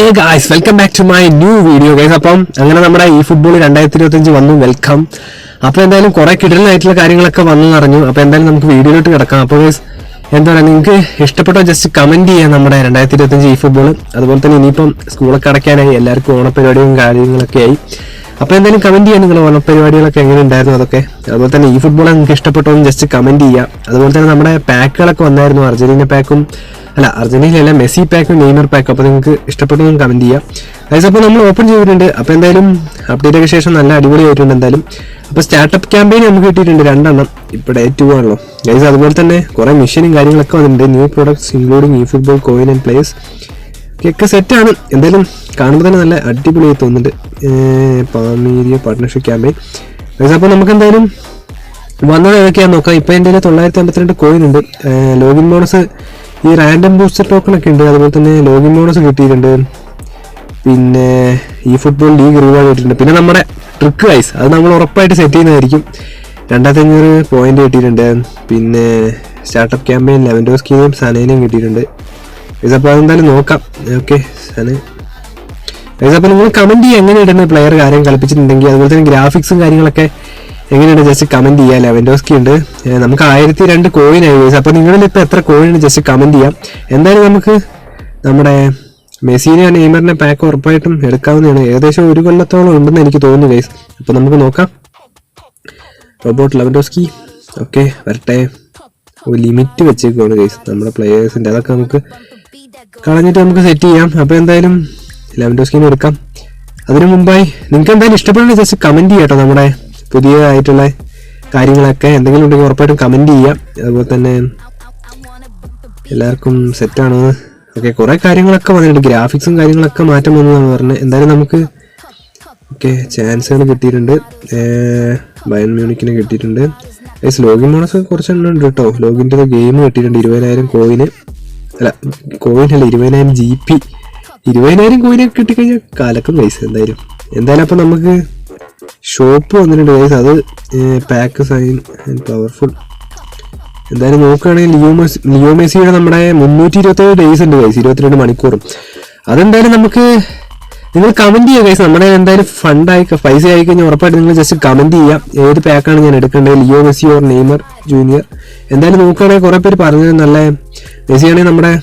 Hey guys, welcome back to my new video guys. അപ്പം അങ്ങനെ നമ്മുടെ ഈ ഫുട്ബോൾ 2025 വന്നു, വെൽക്കം. അപ്പോൾ എന്തായാലും കുറെ കിടലായിട്ടുള്ള കാര്യങ്ങളൊക്കെ വന്നു നിറഞ്ഞു. അപ്പോൾ എന്തായാലും നമുക്ക് വീഡിയോയിലോട്ട് കിടക്കാം. അപ്പോൾ ഗൈസ് എന്താ പറയുക, നിങ്ങൾക്ക് ഇഷ്ടപ്പെട്ടോ ജസ്റ്റ് കമന്റ് ചെയ്യാം നമ്മുടെ 2025 ഈ ഫുട്ബോൾ. അതുപോലെ തന്നെ ഇനിയിപ്പം സ്കൂളൊക്കെ അടയ്ക്കാനായി, എല്ലാവർക്കും ഓണപരിപാടിയും കാര്യങ്ങളൊക്കെ ആയി. അപ്പോൾ എന്തായാലും കമന്റ് ചെയ്യാം, നിങ്ങൾ ഓണപരിപാടികളൊക്കെ എങ്ങനെ ഉണ്ടായിരുന്നു അതൊക്കെ. അതുപോലെ തന്നെ ഈ ഫുട്ബോൾ നിങ്ങൾക്ക് ഇഷ്ടപ്പെട്ടോ എന്ന് ജസ്റ്റ് കമന്റ് ചെയ്യാം. അതുപോലെ തന്നെ നമ്മുടെ പാക്കുകളൊക്കെ വന്നായിരുന്നു, അർജന്റീന പാക്കും അർജന്റീനയല്ല, മെസ്സി പാക്കും നെയ്മർ പാക്കും. അപ്പോൾ നിങ്ങൾക്ക് ഇഷ്ടപ്പെട്ടു കമന്റ് ചെയ്യാം ഗൈസ്. അപ്പോൾ നമ്മൾ ഓപ്പൺ ചെയ്തിട്ടുണ്ട്. അപ്പോൾ എന്തായാലും അപ്ഡേറ്റ് ഒക്കെ ശേഷം നല്ല അടിപൊളിയായിട്ടുണ്ട് എന്തായാലും. അപ്പോൾ സ്റ്റാർട്ടപ്പ് ക്യാമ്പയിൻ നമുക്ക് കിട്ടിയിട്ടുണ്ട് 2 എണ്ണം. ഇപ്പോൾ ഡേ 2 ആണല്ലോ ഗൈസ്. അതുപോലെ തന്നെ കുറേ മിഷനും കാര്യങ്ങളൊക്കെ വന്നിട്ടുണ്ട്. ന്യൂ പ്രോഡക്ട്സ് ഇൻക്ലൂഡിങ് ഈ ഫുട്ബോൾ കോയിൻ ആൻഡ് പ്ലേയേഴ്സ് ഒക്കെ സെറ്റാണ്. എന്തായാലും കാണുമ്പോൾ തന്നെ നല്ല അടിപൊളിയായി തോന്നുന്നുണ്ട്. പാമീരിയ പാർട്ട്ണർഷിപ്പ് ക്യാമ്പയിൻ ഗൈസ്. അപ്പോൾ നമുക്ക് എന്തായാലും വന്നത് ഏതൊക്കെയാണെന്ന് നോക്കാം. ഇപ്പോൾ എൻ്റെ 952 കോയിൻ ഉണ്ട്. ലോഗിൻ ബോണസ് ഈ റാൻഡം ബൂസ്റ്റർ ടോക്കൺ ഒക്കെ ഉണ്ട്. അതുപോലെ തന്നെ ലോഗിൻ ബോണസ് കിട്ടിയിട്ടുണ്ട്. പിന്നെ ഈ ഫുട്ബോൾ ലീഗ് റിവാർഡ് കിട്ടിയിട്ടുണ്ട്. പിന്നെ നമ്മുടെ ട്രിക്ക് ഗൈസ്, അത് നമ്മൾ ഉറപ്പായിട്ട് സെറ്റ് ചെയ്യുന്നതായിരിക്കും. 2500 പോയിന്റ് കിട്ടിയിട്ടുണ്ട്. പിന്നെ സ്റ്റാർട്ടപ്പ് ക്യാമ്പയിൻ ലെവൻഡോസ്കിനെയും സനേനെയും കിട്ടിയിട്ടുണ്ട് ഗൈസ്. അപ്പോൾ അതെന്തായാലും നോക്കാം. ഓക്കെ സന ഗൈസ്. അപ്പോൾ നിങ്ങൾ കമന്റ് ചെയ്യുക എങ്ങനെയാണ് പ്ലെയർ കാര്യം കളിപ്പിച്ചിട്ടുണ്ടെങ്കിൽ. അതുപോലെ തന്നെ ഗ്രാഫിക്സും കാര്യങ്ങളൊക്കെ എങ്ങനെയാണ് ജസ്റ്റ് കമന്റ് ചെയ്യാം. ലെവൻഡോസ്കി ഉണ്ട്. നമുക്ക് 1002 കോയിൻ ആയി ഗൈസ്. അപ്പോൾ നിങ്ങളിൽ ഇപ്പോൾ എത്ര കോയിൻ ജസ്റ്റ് കമന്റ് ചെയ്യാം. എന്തായാലും നമുക്ക് നമ്മുടെ മെസ്സിനെ നെയ്മറിനെ പാക്ക് ഉറപ്പായിട്ടും എടുക്കാവുന്നതാണ്. ഏകദേശം 1 കൊല്ലത്തോളം ഉണ്ടെന്ന് എനിക്ക് തോന്നുന്നു ഗൈസ്. അപ്പോൾ നമുക്ക് നോക്കാം. റോബോട്ട് ലെവൻഡോസ്കി ഓക്കെ വരട്ടെ. ലിമിറ്റ് വെച്ചേക്കുവാണ് ഗൈസ് നമ്മുടെ പ്ലെയേഴ്സിൻ്റെ. അതൊക്കെ നമുക്ക് കളഞ്ഞിട്ട് നമുക്ക് സെറ്റ് ചെയ്യാം. അപ്പോൾ എന്തായാലും ലെവൻഡോസ്കിനെ എടുക്കാം. അതിനു മുമ്പായി നിങ്ങൾക്ക് എന്തായാലും ഇഷ്ടപ്പെടുന്ന ജസ്റ്റ് കമന്റ് ചെയ്യാം കേട്ടോ. നമ്മുടെ പുതിയതായിട്ടുള്ള കാര്യങ്ങളൊക്കെ എന്തെങ്കിലും ഉണ്ടെങ്കിൽ ഉറപ്പായിട്ടും കമന്റ് ചെയ്യാം. അതുപോലെ തന്നെ എല്ലാവർക്കും സെറ്റാണ്. ഓക്കെ കുറേ കാര്യങ്ങളൊക്കെ വന്നിട്ടുണ്ട്. ഗ്രാഫിക്സും കാര്യങ്ങളൊക്കെ മാറ്റം വന്നതാണ് പറഞ്ഞത്. എന്തായാലും നമുക്ക് ഓക്കെ ചാൻസുകൾ കിട്ടിയിട്ടുണ്ട്. ബയൺ മ്യൂണിക്കിന് കിട്ടിയിട്ടുണ്ട്. ലോഗിൻ ബോണസ് കുറച്ചെണ്ണം ഉണ്ട് കേട്ടോ. ലോഗിൻ്റെ ഗെയിം കിട്ടിയിട്ടുണ്ട്. 20,000 കോയിന് അല്ല കോയിനല്ല 20,000 GP. 20,000 കോയിനൊക്കെ കിട്ടിക്കഴിഞ്ഞാൽ കാലക്കും പൈസ എന്തായാലും. അപ്പോൾ നമുക്ക് ഷോപ്പ് വന്നിട്ടുണ്ട് ഗൈസ്. അത് പാക്ക് സൈൻ ആൻഡ് പവർഫുൾ. എന്തായാലും നോക്കുകയാണെങ്കിൽ ലിയോ മെസ്സിയുടെ നമ്മുടെ 327 ഡേയ്സ് ഉണ്ട് ഗൈസ്, 22 മണിക്കൂറും. അതെന്തായാലും നമുക്ക് നിങ്ങൾ കമന്റ് ചെയ്യുക ഗൈസ്. നമ്മുടെ എന്തായാലും ഫണ്ടായി പൈസ ആയി കഴിഞ്ഞാൽ ഉറപ്പായിട്ട് നിങ്ങൾ ജസ്റ്റ് കമന്റ് ചെയ്യാം ഏത് പാക്കാണ് ഞാൻ എടുക്കേണ്ടത്, Leo Messi or Neymar junior. എന്തായാലും നോക്കുകയാണെങ്കിൽ കുറേ പേര് പറഞ്ഞത് നല്ല മെസ്സിയാണെങ്കിൽ നമ്മുടെ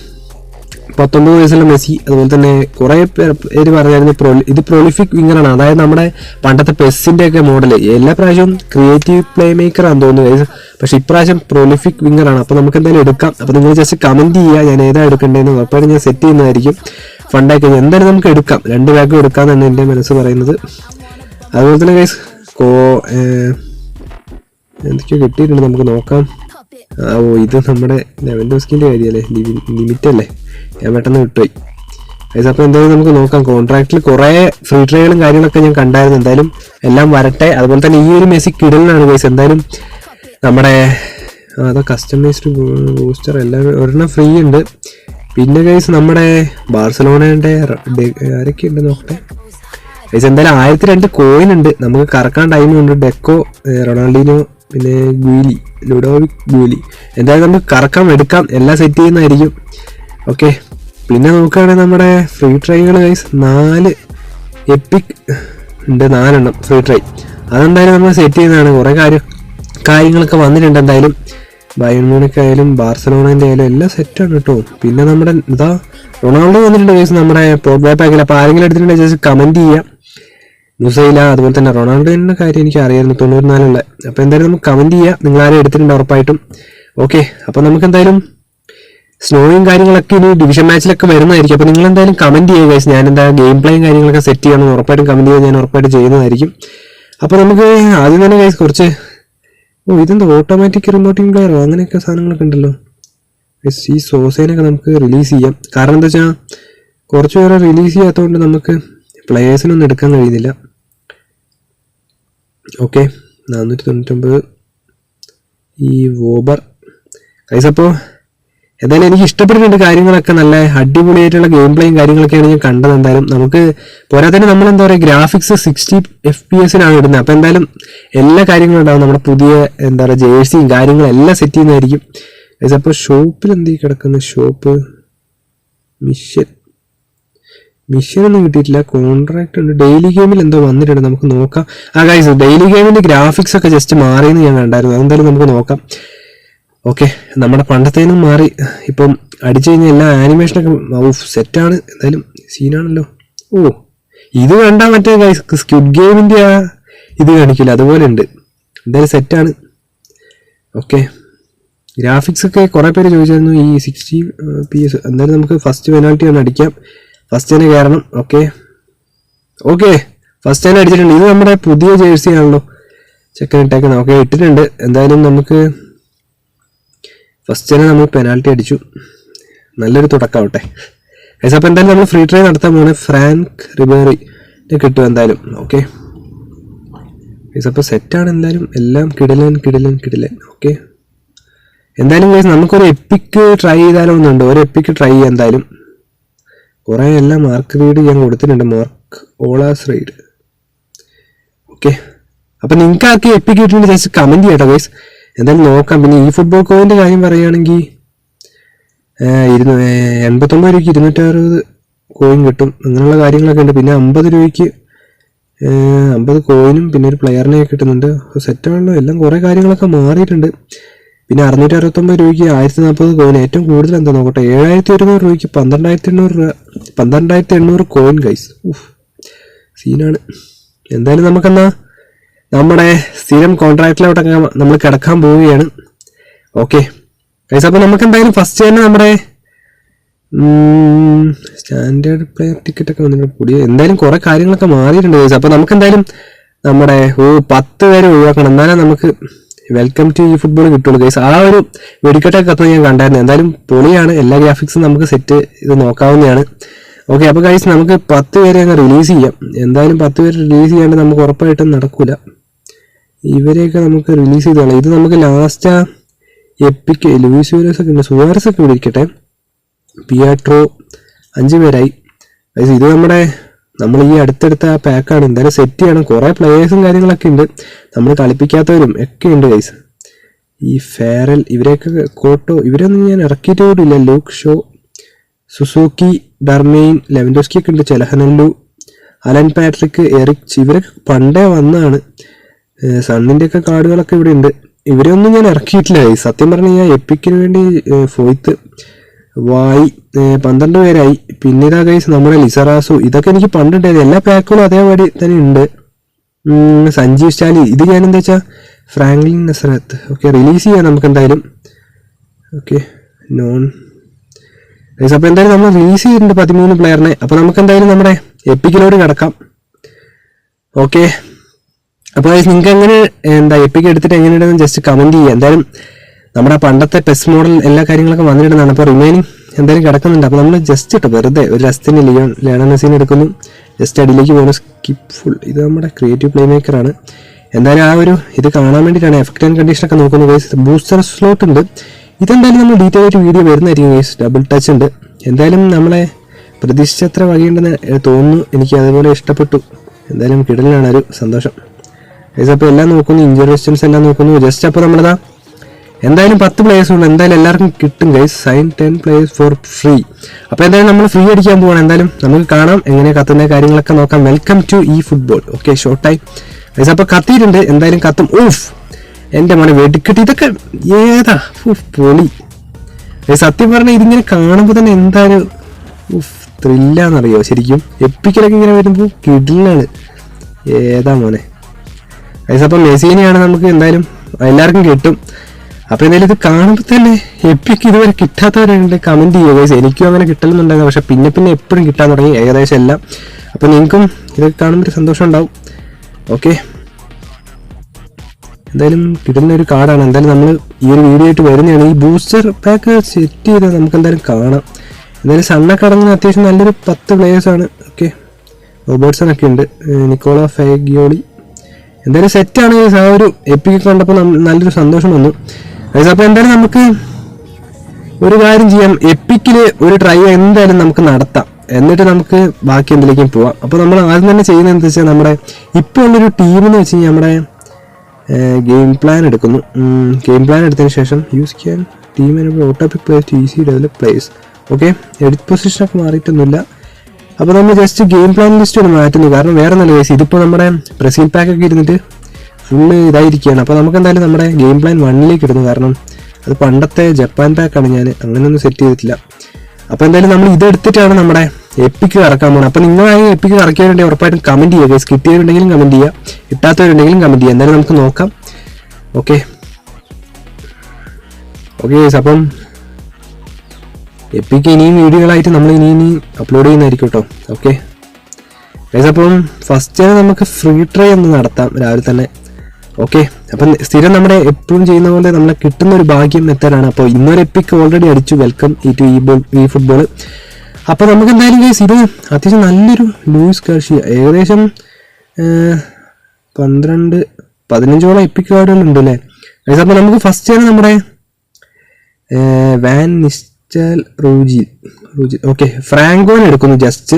19 വയസ്സുള്ള മെസ്സി. അതുപോലെ തന്നെ കുറേ പേര് പറഞ്ഞായിരുന്നു ഇത് പ്രൊലിഫിക് വിങ്ങറാണ്. അതായത് നമ്മുടെ പണ്ടത്തെ പെസ്സിൻ്റെ ഒക്കെ മോഡൽ. എല്ലാ പ്രാവശ്യവും ക്രിയേറ്റീവ് പ്ലേ മേക്കറാണെന്ന് തോന്നുന്നു. പക്ഷെ ഇപ്രാവശ്യം പ്രൊലിഫിക് വിങ്ങറാണ്. അപ്പോൾ നമുക്ക് എന്തായാലും എടുക്കാം. അപ്പോൾ നിങ്ങൾ ജസ്റ്റ് കമന്റ് ചെയ്യുക ഞാൻ ഏതാ എടുക്കേണ്ടതെന്ന്. ഉറപ്പായിട്ട് ഞാൻ സെറ്റ് ചെയ്യുന്നതായിരിക്കും. ഫണ്ടായി കഴിഞ്ഞാൽ എന്തായാലും നമുക്ക് എടുക്കാം. 2 ബാഗും എടുക്കാമെന്നാണ് എൻ്റെ മനസ്സ് പറയുന്നത്. അതുപോലെ തന്നെ ഗൈസ് എന്തൊക്കെയോ കിട്ടിയിട്ടുണ്ട്, നമുക്ക് നോക്കാം. ഇത് നമ്മുടെ ലെവൻഡോസ്കിൻ്റെ കാര്യമല്ലേ, ലിമിറ്റ് അല്ലേ, ഞാൻ പെട്ടെന്ന് വിട്ടുപോയി ഗൈസ്. അപ്പോൾ എന്തായാലും നമുക്ക് നോക്കാം. കോൺട്രാക്റ്റിൽ കുറേ ഫ്രീ ട്രയലും കാര്യങ്ങളൊക്കെ ഞാൻ കണ്ടായിരുന്നു. എന്തായാലും എല്ലാം വരട്ടെ. അതുപോലെ തന്നെ ഈ ഒരു മെസ്സി കിടലിനാണ് ഗൈസ്. എന്തായാലും നമ്മുടെ അതാ കസ്റ്റമൈസ്ഡ് ബൂസ്റ്റർ എല്ലാം ഒരെണ്ണം ഫ്രീ ഉണ്ട്. പിന്നെ ഗൈസ് നമ്മുടെ ബാർസലോണയുടെ ആരൊക്കെ ഉണ്ട് നോക്കട്ടെ ഗൈസ്. എന്തായാലും 1002 കോയിൻ ഉണ്ട്. നമുക്ക് കറക്കാൻ ടൈമുണ്ട്. ഡെക്കോ, റൊണാൾഡീനോ, പിന്നെ ഗ്യൂലി, ലുഡോവിക് ഗ്യൂലി. എന്തായാലും നമുക്ക് കറക്കാം, എടുക്കാം, എല്ലാം സെറ്റ് ചെയ്യുന്നതായിരിക്കും. ഓക്കെ പിന്നെ നോക്കുകയാണെങ്കിൽ നമ്മുടെ ഫ്രീ ട്രൈകൾ ഗൈസ് 4 എപ്പിക് ഉണ്ട്, 4 എണ്ണം ഫ്രീ ട്രൈ. അതെന്തായാലും നമ്മൾ സെറ്റ് ചെയ്യുന്നതാണ്. കുറേ കാര്യങ്ങളൊക്കെ വന്നിട്ടുണ്ട്. എന്തായാലും ബയൺ മ്യൂണിക് ആയാലും ബാർസലോണേൻ്റെ ആയാലും എല്ലാം സെറ്റാണ് കേട്ടോ. പിന്നെ നമ്മുടെ ഇതാ റൊണാൾഡോ വന്നിട്ടുണ്ട് ഗൈസ് നമ്മുടെ പോഗ്ബ പാക്കിൽ. അപ്പോൾ ആരെങ്കിലും എടുത്തിട്ടുണ്ടെങ്കിൽ ജസ്റ്റ് കമന്റ് ചെയ്യാം. മുസൈല അതുപോലെ തന്നെ റൊണാൾഡോൻ്റെ കാര്യം എനിക്ക് അറിയായിരുന്നു 94. അപ്പോൾ എന്തായാലും നമുക്ക് കമന്റ് ചെയ്യാം നിങ്ങൾ ആരും എടുത്തിട്ടുണ്ട് ഉറപ്പായിട്ടും. ഓക്കെ അപ്പോൾ നമുക്ക് എന്തായാലും സ്നോയും കാര്യങ്ങളൊക്കെ ഇനി ഡിവിഷൻ മാച്ചിലൊക്കെ വരുന്നതായിരിക്കും. അപ്പോൾ നിങ്ങൾ എന്തായാലും കമന്റ് ചെയ്യുക ഗൈസ്. ഞാൻ എന്താ ഗെയിം പ്ലേയും കാര്യങ്ങളൊക്കെ സെറ്റ് ചെയ്യണം ഉറപ്പായിട്ടും കമന്റ് ചെയ്യുക. ഞാൻ ഉറപ്പായിട്ട് ചെയ്യുന്നതായിരിക്കും. അപ്പോൾ നമുക്ക് ആദ്യം തന്നെ ഗൈസ് കുറച്ച് ഇതെന്താ ഓട്ടോമാറ്റിക് റിമോട്ടിംഗ് പ്ലെയറോ അങ്ങനെയൊക്കെ സാധനങ്ങളൊക്കെ ഉണ്ടല്ലോ. ഈ സോസേനൊക്കെ നമുക്ക് റിലീസ് ചെയ്യാം. കാരണം എന്താ വെച്ചാൽ കുറച്ച് പേരെ റിലീസ് ചെയ്യാത്തതുകൊണ്ട് നമുക്ക് പ്ലെയേഴ്സിനൊന്നും എടുക്കാൻ കഴിയുന്നില്ല. ഓക്കെ 499 ഈ വോബർ ഗൈസ്. അപ്പോൾ എന്തായാലും എനിക്ക് ഇഷ്ടപ്പെട്ടിട്ടുണ്ട് കാര്യങ്ങളൊക്കെ. നല്ല അടിപൊളിയായിട്ടുള്ള ഗെയിം പ്ലേയും കാര്യങ്ങളൊക്കെയാണ് ഞാൻ കണ്ടത്. എന്തായാലും നമുക്ക് പോരാത്തന്നെ നമ്മൾ എന്താ പറയുക ഗ്രാഫിക്സ് 60 FPS ഇടുന്നത്. അപ്പോൾ എന്തായാലും എല്ലാ കാര്യങ്ങളും ഉണ്ടാവും. നമ്മുടെ പുതിയ എന്താ പറയുക ജേഴ്സിയും കാര്യങ്ങളും എല്ലാം സെറ്റ് ചെയ്യുന്നതായിരിക്കും. അപ്പോൾ ഷോപ്പിൽ എന്ത് കിടക്കുന്ന ഷോപ്പ് മിഷൻ മിഷനൊന്നും കിട്ടിയിട്ടില്ല. കോൺട്രാക്ട് ഉണ്ട്. ഡെയിലി ഗെയിമിൽ എന്തോ വന്നിട്ടുണ്ട്, നമുക്ക് നോക്കാം. ഗൈസ് ഡെയിലി ഗെയിമിന്റെ ഗ്രാഫിക്സ് ഒക്കെ ജസ്റ്റ് മാറിയെന്ന് ഞാൻ കണ്ടായിരുന്നു. അതെന്തായാലും നമുക്ക് നോക്കാം. ഓക്കെ, നമ്മുടെ പണ്ടത്തേനും മാറി. ഇപ്പം അടിച്ചു കഴിഞ്ഞാൽ എല്ലാ ആനിമേഷനൊക്കെ സെറ്റാണ്. എന്തായാലും സീനാണല്ലോ. ഇത് കണ്ടാൽ മറ്റേ ഗൈസ് സ്ക്വിഡ് ഗെയിമിന്റെ ഇത് കാണിക്കില്ല, അതുപോലെ ഉണ്ട്. എന്തായാലും സെറ്റാണ്. ഓക്കെ, ഗ്രാഫിക്സ് ഒക്കെ കുറെ പേര് ചോദിച്ചായിരുന്നു ഈ 60 PS. എന്തായാലും നമുക്ക് ഫസ്റ്റ് പെനാൽറ്റി ആണ് അടിക്കാം. ഫസ്റ്റ് തന്നെ കയറണം. ഓക്കെ ഫസ്റ്റ് തന്നെ അടിച്ചിട്ടുണ്ട്. ഇത് നമ്മുടെ പുതിയ ജേഴ്സി ആണല്ലോ ചെക്കൻ ഇട്ടേക്കുന്നത്. ഓക്കെ ഇട്ടിട്ടുണ്ട്. എന്തായാലും നമുക്ക് ഫസ്റ്റ് തന്നെ നമ്മൾ പെനാൽറ്റി അടിച്ചു. നല്ലൊരു തുടക്കമാവട്ടെ. അപ്പോൾ എന്തായാലും നമ്മൾ ഫ്രീ ട്രൈ നടത്താൻ പോകുന്നത് ഫ്രാങ്ക് റിബേറി കിട്ടും എന്തായാലും. ഓക്കെ അപ്പോൾ സെറ്റാണ്. എന്തായാലും എല്ലാം കിടിലൻ. ഓക്കെ എന്തായാലും ഗൈസ് നമുക്കൊരു എപ്പിക്ക് ട്രൈ ചെയ്താലോ എന്നുണ്ട്. ഒരു എപ്പിക്ക് ട്രൈ ചെയ്യാം എന്തായാലും. കുറേ എല്ലാം മാർക്ക് റീഡ് ഞാൻ കൊടുത്തിട്ടുണ്ട്. Mark ഓളാസ് read. ഓക്കെ അപ്പം നിങ്ങൾക്ക് ആക്കി എപ്പിക്ക് കിട്ടുന്നുണ്ട് ജസ്റ്റ് കമൻറ്റ് ചെയ്യട്ടോ ഗൈസ്. എന്തായാലും നോക്കാം. പിന്നെ ഈ ഫുട്ബോൾ കോയിൻ്റെ കാര്യം പറയുകയാണെങ്കിൽ 89 രൂപയ്ക്ക് 260 കോയിൻ കിട്ടും. അങ്ങനെയുള്ള കാര്യങ്ങളൊക്കെ ഉണ്ട്. പിന്നെ 50 രൂപയ്ക്ക് 50 കോയിനും പിന്നെ ഒരു പ്ലെയറിനെ കിട്ടുന്നുണ്ട്. സെറ്റാണല്ലോ. എല്ലാം കുറേ കാര്യങ്ങളൊക്കെ മാറിയിട്ടുണ്ട്. പിന്നെ 669 രൂപയ്ക്ക് 1040 കോയിൻ. ഏറ്റവും കൂടുതൽ എന്താ നോക്കട്ടെ, 7100 രൂപയ്ക്ക് 12,800 കോയിൻ ഗൈസ്. സീനാണ്. എന്തായാലും നമുക്കെന്നാ നമ്മുടെ സ്ഥിരം കോൺട്രാക്റ്റിലോട്ടൊക്കെ നമ്മൾ കിടക്കാൻ പോവുകയാണ്. ഓക്കെ ഗൈസ് അപ്പോൾ നമുക്ക് എന്തായാലും ഫസ്റ്റ് തന്നെ നമ്മുടെ സ്റ്റാൻഡേർഡ് പ്ലെയർ ടിക്കറ്റ് ഒക്കെ വന്നിട്ട് കൂടി എന്തായാലും കുറെ കാര്യങ്ങളൊക്കെ മാറിയിട്ടുണ്ട് ഗൈസ്. അപ്പോൾ നമുക്ക് എന്തായാലും നമ്മുടെ 10 പേരെ ഒഴിവാക്കണം, എന്നാലും നമുക്ക് വെൽക്കം ടു ഈ ഫുട്ബോൾ കിട്ടുള്ളൂ ഗൈസ്. ആ ഒരു വെടിക്കെട്ടൊക്കെ കത്തുന്നത് ഞാൻ കണ്ടായിരുന്നു. എന്തായാലും പൊളിയാണ്. എല്ലാ ഗ്രാഫിക്സും നമുക്ക് സെറ്റ് ഇത് നോക്കാവുന്നതാണ്. ഓക്കെ അപ്പോൾ ഗൈസ് നമുക്ക് 10 പേരെ അങ്ങ് റിലീസ് ചെയ്യാം. എന്തായാലും 10 പേര് റിലീസ് ചെയ്യാണ്ട് നമുക്ക് ഉറപ്പായിട്ടും നടക്കൂല. ഇവരെയൊക്കെ നമുക്ക് റിലീസ് ചെയ്തോളാം. ഇത് നമുക്ക് ലാസ്റ്റ് എപ്പിക്ക് ലൂയിസ് സുവാരസ് ഒക്കെ ഉണ്ട്. സുവാരസ് ഒക്കെ ഇവിടെ ഇരിക്കട്ടെ. പിയാട്രോ 5 പേരായി ഗൈസ്. ഇത് നമ്മൾ ഈ അടുത്തടുത്ത പാക്കാണ്. എന്തായാലും സെറ്റ് ചെയ്യണം. കുറേ പ്ലേയേഴ്സും കാര്യങ്ങളൊക്കെ ഉണ്ട്. നമ്മൾ കളിപ്പിക്കാത്തവരും ഒക്കെ ഉണ്ട് ഗൈസ്. ഈ ഫെയറൽ ഇവരെയൊക്കെ കോട്ടോ ഇവരൊന്നും ഞാൻ ഇറക്കിയിട്ട് കൂടില്ല. ലൂക്ക് ഷോ, സുസൂക്കി, ഡർമെയിൻ, ലെവൻഡോസ്കി ഒക്കെ ഉണ്ട്. ചെലഹനല്ലു, അലൻ പാട്രിക്, എറിക് ഇവരൊക്കെ പണ്ടേ വന്നതാണ്. സണ്ണിൻ്റെ ഒക്കെ കാർഡുകളൊക്കെ ഇവിടെ ഉണ്ട്. ഇവരൊന്നും ഞാൻ ഇറക്കിയിട്ടില്ല ഗൈസ്. സത്യം പറഞ്ഞു കഴിഞ്ഞാൽ എപ്പിക്കിന് വേണ്ടി ഫോയ്ത്ത് വായി 12 പേരായി. പിന്നെ ഇതാ ഗൈസ് നമ്മുടെ ലിസറാസു. ഇതൊക്കെ എനിക്ക് പണ്ടുണ്ടായിരുന്നു. എല്ലാ പാക്കുകളും അതേപടി തന്നെ ഉണ്ട്. സഞ്ജീവ് സ്റ്റാലി. ഇത് ഞാൻ എന്താ വെച്ചാൽ ഫ്രാങ്ക്ലിൻ നസറത്ത്. ഓക്കെ റിലീസ് ചെയ്യാം നമുക്ക് എന്തായാലും. ഓക്കെ നോൺ ഗൈസ് അപ്പോൾ എന്തായാലും നമ്മൾ റിലീസ് ചെയ്തിട്ടുണ്ട് 13 പ്ലെയറിനെ. അപ്പോൾ നമുക്ക് എന്തായാലും നമ്മുടെ എപ്പിക്കിലോട് കിടക്കാം. ഓക്കെ അപ്പോൾ ഗൈസ് നിങ്ങൾക്ക് എങ്ങനെ എപ്പിക്ക് എടുത്തിട്ട് എങ്ങനെയുണ്ടെന്ന് ജസ്റ്റ് കമൻറ്റ് ചെയ്യുക. എന്തായാലും നമ്മുടെ പണ്ടത്തെ ടെസ്റ്റ് മോഡൽ എല്ലാ കാര്യങ്ങളൊക്കെ വന്നിട്ടുണ്ടാണ്. അപ്പോൾ റിമൈനിങ് എന്തായാലും കിടക്കുന്നുണ്ട്. അപ്പോൾ നമ്മൾ ജസ്റ്റ് ഇട്ടോ വെറുതെ ഒരു രസത്തിന് ലിയോണൽ മെസ്സിനെ എടുക്കുന്നു. ജസ്റ്റ് അടിയിലേക്ക് പോകുന്നു. Skip full. ഇത് നമ്മുടെ ക്രിയേറ്റീവ് പ്ലേ മേക്കറാണ്. എന്തായാലും ആ ഒരു ഇത് കാണാൻ വേണ്ടിയിട്ടാണ് എഫക്റ്റ് ആൻഡ് കണ്ടീഷനൊക്കെ നോക്കുന്നത് ഗൈസ്. ബൂസ്റ്റർ സ്ലോട്ട് ഉണ്ട്. ഇതെന്തായാലും നമ്മൾ ഡീറ്റെയിൽ ആയിട്ട് വീഡിയോ വരുന്നതായിരിക്കും ഗൈസ്. ഡബിൾ ടച്ച് ഉണ്ട്. എന്തായാലും നമ്മളെ പ്രതീക്ഷിച്ചത്ര വകയുണ്ടെന്ന് തോന്നുന്നു. എനിക്ക് അതുപോലെ ഇഷ്ടപ്പെട്ടു. എന്തായാലും കിടലിനാണ് ഒരു സന്തോഷം ഗൈസ്. അപ്പോൾ എല്ലാം നോക്കുന്നു. ഇഞ്ചുറി റെസിസ്റ്റൻസ് എല്ലാം നോക്കുന്നു. ജസ്റ്റ് അപ്പോൾ നമ്മളതാ എന്തായാലും 10 പ്ലേയേഴ്സ് ഉണ്ട്. എന്തായാലും എല്ലാവർക്കും കിട്ടും guys. Sign 10 players for free. അപ്പോൾ എന്തായാലും നമ്മൾ ഫ്രീ അടിക്കാൻ പോവാണ്. എന്തായാലും നമുക്ക് കാണാം എങ്ങനെ കത്തുന്ന കാര്യങ്ങളൊക്കെ നോക്കാം. വെൽക്കം ടു ഈ ഫുട്ബോൾ. ഓക്കെ ഷോർട്ടായി ഗൈസ്. അപ്പോൾ കത്തിയിട്ടുണ്ട്. എന്തായാലും കത്തും. എൻ്റെ മോനെ വെടിക്കെട്ടി ഇതൊക്കെ ഏതാ പൊളി. സത്യം പറഞ്ഞാൽ ഇതിങ്ങനെ കാണുമ്പോൾ തന്നെ എന്തായാലും ത്രില്ലാന്നറിയോ ശരിക്കും. എപ്പിക്കലൊക്കെ ഇങ്ങനെ വരുമ്പോൾ കിടിലാണ്. ഏതാ മോനെ ഗൈസ്. അപ്പം മെസ്സീനെയാണ് നമുക്ക് എന്തായാലും എല്ലാവർക്കും കിട്ടും. അപ്പോൾ എന്തായാലും ഇത് കാണുമ്പോൾ തന്നെ എപ്പിക്ക് ഇതുവരെ കിട്ടാത്തവരുണ്ട് കമൻറ്റ് ചെയ്യുക ഗൈസ്. എനിക്കും അങ്ങനെ കിട്ടലുന്നുണ്ടായിരുന്നു. പക്ഷെ പിന്നെ എപ്പോഴും കിട്ടാൻ തുടങ്ങി ഏകദേശം എല്ലാം. അപ്പോൾ നിങ്ങൾക്കും ഇതൊക്കെ കാണുമ്പോൾ സന്തോഷം ഉണ്ടാവും. ഓക്കെ എന്തായാലും കിട്ടുന്ന ഒരു കാർഡാണ്. എന്തായാലും നമ്മൾ ഈ ഒരു വീഡിയോ ആയിട്ട് വരുന്നതാണ്. ഈ ബൂസ്റ്റർ പാക്ക് സെറ്റ് ചെയ്താൽ നമുക്ക് എന്തായാലും കാണാം. എന്തായാലും സണ്ണൊക്കെ അടങ്ങുന്ന അത്യാവശ്യം നല്ലൊരു 10 പ്ലേയേഴ്സാണ്. ഓക്കെ റോബർട്ട്സൺ ഒക്കെ ഉണ്ട്. നിക്കോള ഫാഗിയോളി. എന്തായാലും സെറ്റാണ് ആ ഒരു എപ്പിക്ക് കണ്ടപ്പോൾ നല്ലൊരു സന്തോഷം വന്നു. അപ്പോൾ എന്തായാലും നമുക്ക് ഒരു കാര്യം ചെയ്യാം. എപ്പിക്കിൽ ഒരു ട്രൈ എന്തായാലും നമുക്ക് നടത്താം. എന്നിട്ട് നമുക്ക് ബാക്കി എന്തിലേക്കും പോവാം. അപ്പോൾ നമ്മൾ ആദ്യം തന്നെ ചെയ്യുന്നത് എന്താ വെച്ചാൽ നമ്മുടെ ഇപ്പോൾ ഉള്ളൊരു ടീമെന്ന് വെച്ച് കഴിഞ്ഞാൽ നമ്മുടെ ഗെയിം പ്ലാൻ എടുക്കുന്നു. ഗെയിം പ്ലാൻ എടുത്തതിന് ശേഷം യൂസ് ചെയ്യാൻ team autopick plays to easy develop plays. Okay edit പൊസിഷനൊക്കെ മാറിയിട്ടൊന്നുമില്ല. അപ്പോൾ നമ്മൾ ജസ്റ്റ് ഗെയിം പ്ലാൻ ലിസ്റ്റ് ഒന്ന് മാറ്റുന്നു. കാരണം വേറെ നല്ല കേസ് ഇതിപ്പോൾ നമ്മുടെ ബ്രസീൽ പാക്കൊക്കെ ഇരുന്നിട്ട് ഫുള്ള് ഇതായിരിക്കുകയാണ്. അപ്പോൾ നമുക്ക് എന്തായാലും നമ്മുടെ ഗെയിം പ്ലാൻ 1ലേക്ക് ഇടുന്നു. കാരണം അത് പണ്ടത്തെ ജപ്പാൻ പാക്കാണ്, ഞാൻ അങ്ങനെയൊന്നും സെറ്റ് ചെയ്തിട്ടില്ല. അപ്പോൾ എന്തായാലും നമ്മൾ ഇതെടുത്തിട്ടാണ് നമ്മുടെ എപ്പിക്ക് കറക്കാൻ പോകുന്നത്. അപ്പോൾ നിങ്ങളായി എപ്പിക്ക് കറക്കിയവരുണ്ടെങ്കിൽ ഉറപ്പായിട്ടും കമൻറ്റ് ചെയ്യുക ഗൈസ്. കിട്ടിയവരുണ്ടെങ്കിലും കമൻറ്റ് ചെയ്യുക, കിട്ടാത്തവരുണ്ടെങ്കിലും കമൻറ്റ് ചെയ്യുക. എന്തായാലും നമുക്ക് നോക്കാം. ഓക്കെ ഗൈസ്, അപ്പം എപ്പിക്ക് ഇനിയും വീഡിയോകളായിട്ട് നമ്മൾ ഇനി അപ്ലോഡ് ചെയ്യുന്നതായിരിക്കും കേട്ടോ. ഓക്കെ ഗൈസ്, അപ്പം ഫസ്റ്റ് നമുക്ക് ഫ്രീ ട്രൈ ഒന്ന് നടത്താം രാവിലെ തന്നെ. ഓക്കെ, അപ്പം സ്ഥിരം നമ്മുടെ എപ്പോഴും ചെയ്യുന്ന പോലെ നമ്മളെ കിട്ടുന്ന ഒരു ഭാഗ്യം മെത്തേഡാണ്. അപ്പോൾ ഇന്നൊരു എപ്പിക്ക് ഓൾറെഡി അടിച്ചു. വെൽക്കം ഈ ഫുട്ബോൾ. അപ്പോൾ നമുക്ക് എന്തായാലും ഗൈസ് ഇത് അത്യാവശ്യം നല്ലൊരു ലൂയിസ് ഗാർഷ്യ, ഏകദേശം 15-16 എപ്പിക്ക് കാർഡുകളുണ്ട് അല്ലേ ഗൈസ്. അപ്പോൾ നമുക്ക് ഫസ്റ്റ് ആണ് നമ്മുടെ വാൻ നിസ്റ്റൽ റൂജി. ഓക്കെ, ഫ്രാങ്കോനെ എടുക്കുന്നു. ജസ്റ്റ്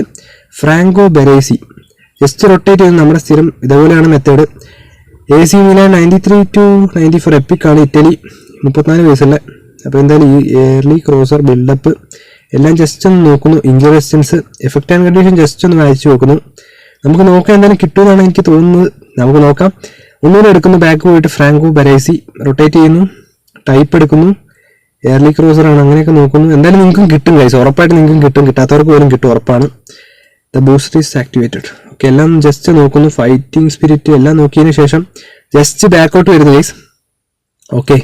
ഫ്രാങ്കോ ബെറേസി ജസ്റ്റ് റൊട്ടേറ്റ് ചെയ്യുന്നു. നമ്മുടെ സ്ഥിരം ഇതേപോലെയാണ് മെത്തേഡ്. AC Milan 93-94 എപ്പിക്കാണ്. ഇറ്റലി 34 വയസ്സല്ല. അപ്പോൾ എന്തായാലും ഈ എയർലി ക്രോസർ ബിൽഡപ്പ് എല്ലാം ജസ്റ്റ് ഒന്ന് നോക്കുന്നു. Injury resistance, effect and condition just ഒന്ന് വായിച്ചു നോക്കുന്നു. നമുക്ക് നോക്കാം എന്തായാലും കിട്ടുമെന്നാണ് എനിക്ക് തോന്നുന്നത്. നമുക്ക് നോക്കാം. ഒന്നുകൂടെ എടുക്കുന്നു. ബാക്ക് പോയിട്ട് ഫ്രാങ്കോ ബെറേസി റൊട്ടേറ്റ് ചെയ്യുന്നു. ടൈപ്പ് എടുക്കുന്നു. എയർലി ക്രോസർ ആണ്. അങ്ങനെയൊക്കെ നോക്കുന്നു. എന്തായാലും നിങ്ങൾക്കും കിട്ടും ഗൈസ്, ഉറപ്പായിട്ട് നിങ്ങൾക്കും കിട്ടും. കിട്ടാത്തവർക്ക് പോലും കിട്ടും, ഉറപ്പാണ്. The booster is activated. Okay, എല്ലാം ജസ്റ്റ് നോക്കുന്നു. ഫൈറ്റിംഗ് സ്പിരിറ്റ് എല്ലാം നോക്കിയതിന് ശേഷം ജസ്റ്റ് ബാക്കൗട്ട് വരുന്നു ഗൈസ്. ഓക്കെ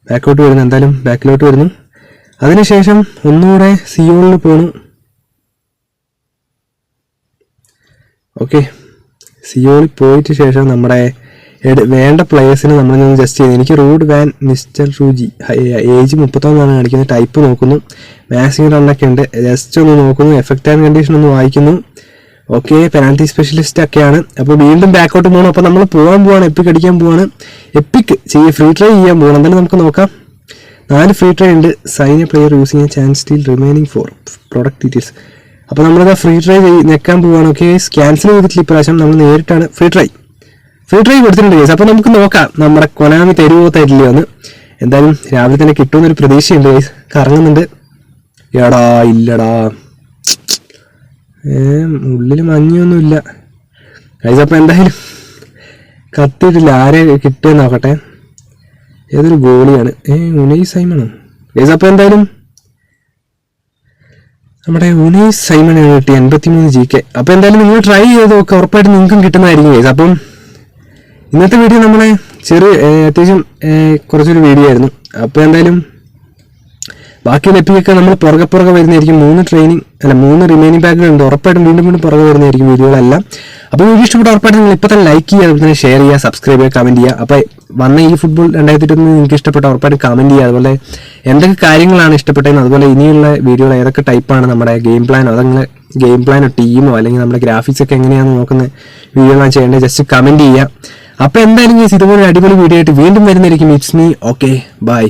ബാക്കൗട്ട് വരുന്നു. എന്തായാലും ബാക്കിലോട്ട് വരുന്നു. അതിനുശേഷം ഒന്നുകൂടെ സിയോളിൽ പോണു. ഓക്കെ, സിയോളിൽ പോയിട്ട് ശേഷം നമ്മുടെ വേണ്ട പ്ലേയേഴ്സിന് നമ്മളൊന്ന് ജസ്റ്റ് ചെയ്യുന്നത്. എനിക്ക് റൂഡ് വാൻ നിസ്റ്റൽ റൂജി, ഏജ് 31 കാണിക്കുന്നത്. ടൈപ്പ് നോക്കുന്നു. മാസിംഗ് റണ്ണൊക്കെ ഉണ്ട്. ജസ്റ്റ് ഒന്ന് നോക്കുന്നു. എഫക്റ്റ് ആൻഡ് കണ്ടീഷൻ ഒന്ന് വായിക്കുന്നു. ഓക്കെ, പെനാൽറ്റി സ്പെഷ്യലിസ്റ്റ് ഒക്കെയാണ്. അപ്പോൾ വീണ്ടും ബാക്കൗട്ട് പോകണം. അപ്പോൾ നമ്മൾ പോവാണ്, എപ്പിക്ക് അടിക്കാൻ പോവാണ്. എപ്പിക്ക് ഫ്രീ ട്രൈ ചെയ്യാൻ പോകണം. എന്തായാലും നമുക്ക് നോക്കാം. 4 ഫ്രീ ട്രൈ ഉണ്ട്. Sign a player using a chance steal remaining for product details. അപ്പോൾ നമ്മളിത് ഫ്രീ ട്രൈ ഞെക്കാൻ പോവാണ്. ഓക്കെ, ക്യാൻസൽ ചെയ്തിട്ടില്ല ഇപ്രാവശ്യം. നമ്മൾ നേരിട്ടാണ് ഫ്രീ ട്രൈ കൊടുത്തിട്ടുണ്ട് ഗൈസ്. അപ്പോൾ നമുക്ക് നോക്കാം നമ്മുടെ കൊനാമി തരുമോ തരില്ലയോ എന്ന്. എന്തായാലും രാവിലെ തന്നെ കിട്ടുമെന്നൊരു പ്രതീക്ഷയുണ്ട് ഗൈസ്. കറങ്ങുന്നുണ്ട്. എടാ ഇല്ലടാ, ഉള്ളിൽ മഞ്ഞൊന്നുമില്ല ഗൈസ്. അപ്പോൾ എന്തായാലും കത്തിയിട്ടില്ല. ആരെ കിട്ടിയെന്ന് നോക്കട്ടെ. ഏതൊരു ഗോളിയാണ്. Unai സൈമണോ guys? അപ്പോൾ എന്തായാലും നമ്മുടെ ഉനൈ സൈമണാണ് കിട്ടി. 83 GK. അപ്പോൾ എന്തായാലും നിങ്ങൾ ട്രൈ ചെയ്ത് നോക്കുക, ഉറപ്പായിട്ട് നിങ്ങൾക്കും കിട്ടുന്നതായിരിക്കും ഗൈസ്. അപ്പം ഇന്നത്തെ വീഡിയോ നമ്മളെ അത്യാവശ്യം കുറച്ചൊരു വീഡിയോ ആയിരുന്നു. അപ്പോൾ എന്തായാലും ബാക്കിയുള്ള എപ്പിക്കൊക്കെ നമ്മൾ പുറകെ വരുന്നതായിരിക്കും. 3 റിമൈനിങ് പാക്കുകളുണ്ട്. ഉറപ്പായിട്ടും വീണ്ടും പുറകെ വരുന്നതായിരിക്കും വീഡിയോകളെല്ലാം. അപ്പോൾ വീഡിയോ ഇഷ്ടപ്പെട്ട ഉറപ്പായിട്ട് നിങ്ങൾ ഇപ്പോൾ തന്നെ ലൈക്ക് ചെയ്യുക, അതുപോലെ തന്നെ ഷെയർ ചെയ്യുക, സബ്സ്ക്രൈബ് ചെയ്യുക, കമൻറ്റ് ചെയ്യുക. അപ്പോൾ വന്ന ഈ ഫുട്ബോൾ 2021 നിങ്ങൾക്ക് ഇഷ്ടപ്പെട്ട ഉറപ്പായിട്ടും കമൻറ്റ് ചെയ്യുക. അതുപോലെ എന്തൊക്കെ കാര്യങ്ങളാണ് ഇഷ്ടപ്പെട്ടതെന്ന്, അതുപോലെ ഇനിയുള്ള വീഡിയോകൾ ഏതൊക്കെ ടൈപ്പാണ് നമ്മുടെ ഗെയിം പ്ലാനോ അതങ്ങനെ ഗെയിം പ്ലാനോ ടീമോ അല്ലെങ്കിൽ നമ്മുടെ ഗ്രാഫിക്സ് ഒക്കെ എങ്ങനെയാണെന്ന് നോക്കുന്ന വീഡിയോകളാണ് ചെയ്യേണ്ടത്. ജസ്റ്റ് കമൻറ്റ് ചെയ്യുക. അപ്പോൾ എന്തായാലും ഇതുപോലെ അടിപൊളി വീഡിയോ ആയിട്ട് വീണ്ടും വരുന്നതായിരിക്കും. It's me. Okay, by.